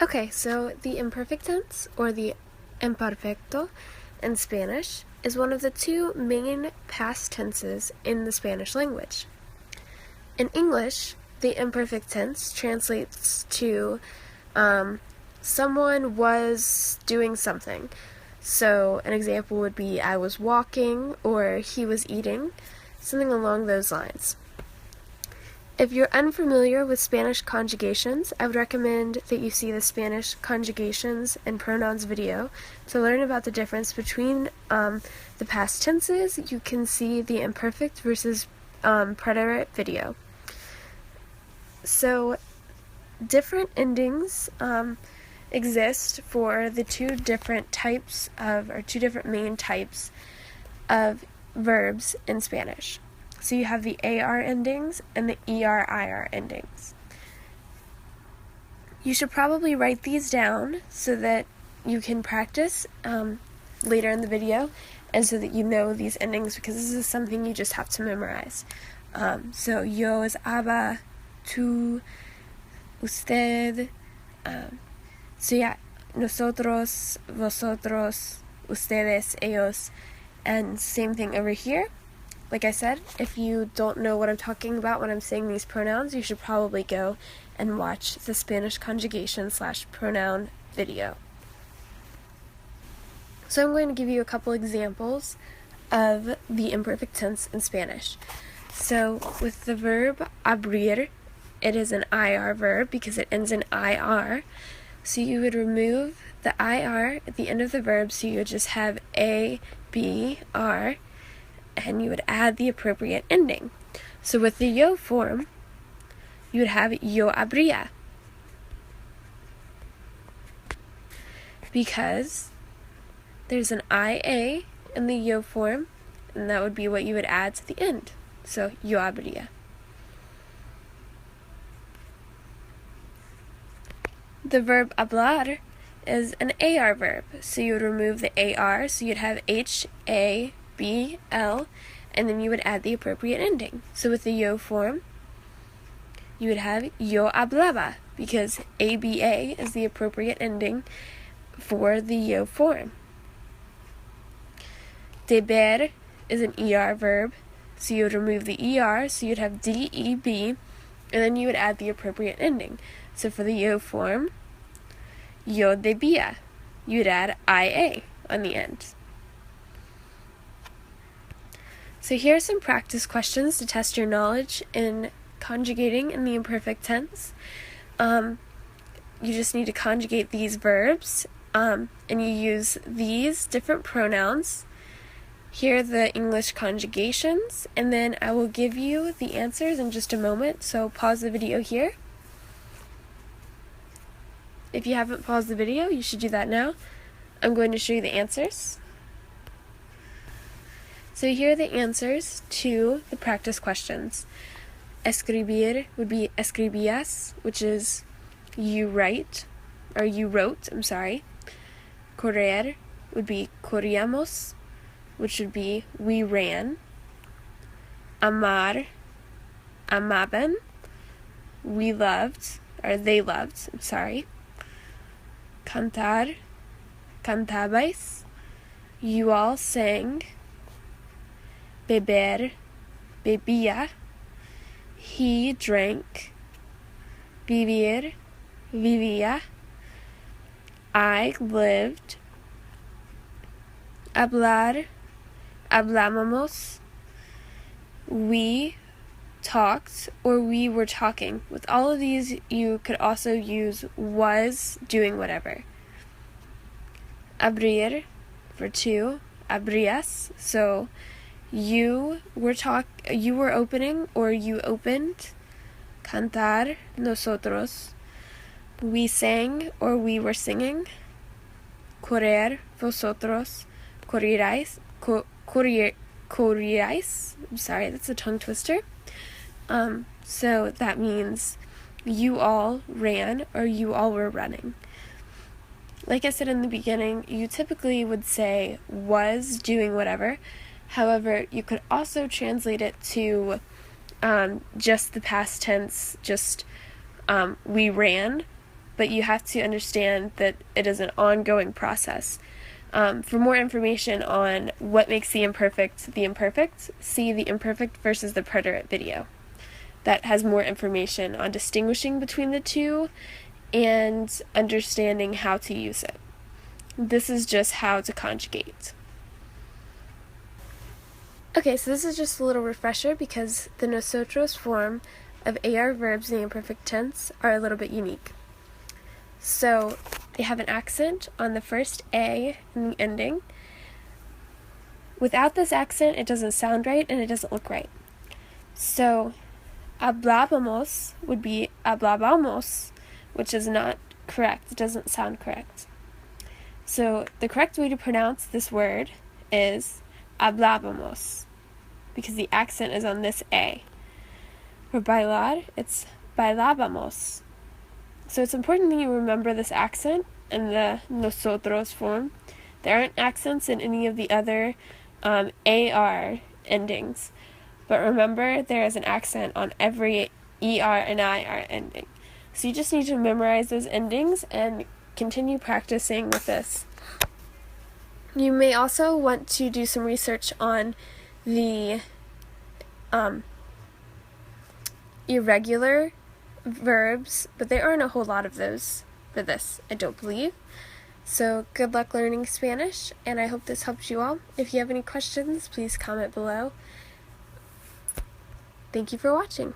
Okay, so the imperfect tense, or the imperfecto in Spanish, is one of the two main past tenses in the Spanish language. In English, the imperfect tense translates to someone was doing something. So an example would be I was walking or he was eating, something along those lines. If you're unfamiliar with Spanish conjugations, I would recommend that you see the Spanish conjugations and pronouns video to learn about the difference between the past tenses. You can see the imperfect versus preterite video. So different endings exist for the two different main types of verbs in Spanish. So you have the AR endings and the ER-IR endings. You should probably write these down so that you can practice later in the video and so that you know these endings, because this is something you just have to memorize. So yo is aba, tú, usted. So yeah, nosotros, vosotros, ustedes, ellos, and same thing over here. Like I said, if you don't know what I'm talking about when I'm saying these pronouns, you should probably go and watch the Spanish conjugation / pronoun video. So I'm going to give you a couple examples of the imperfect tense in Spanish. So with the verb abrir, it is an IR verb because it ends in IR. So you would remove the IR at the end of the verb, so you would just have A, B, R, and you would add the appropriate ending. So with the yo form, you would have yo abría, because there's an IA in the yo form, and that would be what you would add to the end. So yo abría. The verb hablar is an AR verb, so you would remove the AR, so you'd have HABL, and then you would add the appropriate ending. So with the yo form, you would have yo hablaba, because ABA is the appropriate ending for the yo form. Deber is an ER verb, so you would remove the ER, so you'd have DEB, and then you would add the appropriate ending. So for the yo form, yo debía, you'd add IA on the end. So here are some practice questions to test your knowledge in conjugating in the imperfect tense. You just need to conjugate these verbs, and you use these different pronouns. Here are the English conjugations, and then I will give you the answers in just a moment, so pause the video here. If you haven't paused the video, you should do that now. I'm going to show you the answers. So here are the answers to the practice questions. Escribir would be escribías, which is you write, or you wrote, I'm sorry. Correr would be corríamos, which would be we ran. Amar, amaban, we loved, or they loved, I'm sorry. Cantar, cantabais, you all sang. Beber, bebía, he drank. Vivir, vivía, I lived. Hablar, hablábamos, we talked, or we were talking. With all of these, you could also use was doing whatever. Abrir for two, abrías, so you were opening, or you opened. Cantar, nosotros, we sang, or we were singing. Correr, vosotros, corríais, corríais. I'm sorry, that's a tongue twister. So that means you all ran, or you all were running. Like I said in the beginning, you typically would say was doing whatever. However, you could also translate it to just the past tense, just we ran, but you have to understand that it is an ongoing process. For more information on what makes the imperfect, see the imperfect versus the preterite video. That has more information on distinguishing between the two and understanding how to use it. This is just how to conjugate. Okay, so this is just a little refresher because the nosotros form of AR verbs in the imperfect tense are a little bit unique. So they have an accent on the first A in the ending. Without this accent, it doesn't sound right and it doesn't look right. So hablábamos would be hablábamos, which is not correct. It doesn't sound correct. So the correct way to pronounce this word is hablábamos, because the accent is on this A. For bailar, it's bailábamos. So it's important that you remember this accent in the nosotros form. There aren't accents in any of the other AR endings, but remember there is an accent on every ER and IR ending. So you just need to memorize those endings and continue practicing with this. You may also want to do some research on the irregular verbs, but there aren't a whole lot of those for this, I don't believe. So good luck learning Spanish, and I hope this helps you all. If you have any questions, please comment below. Thank you for watching.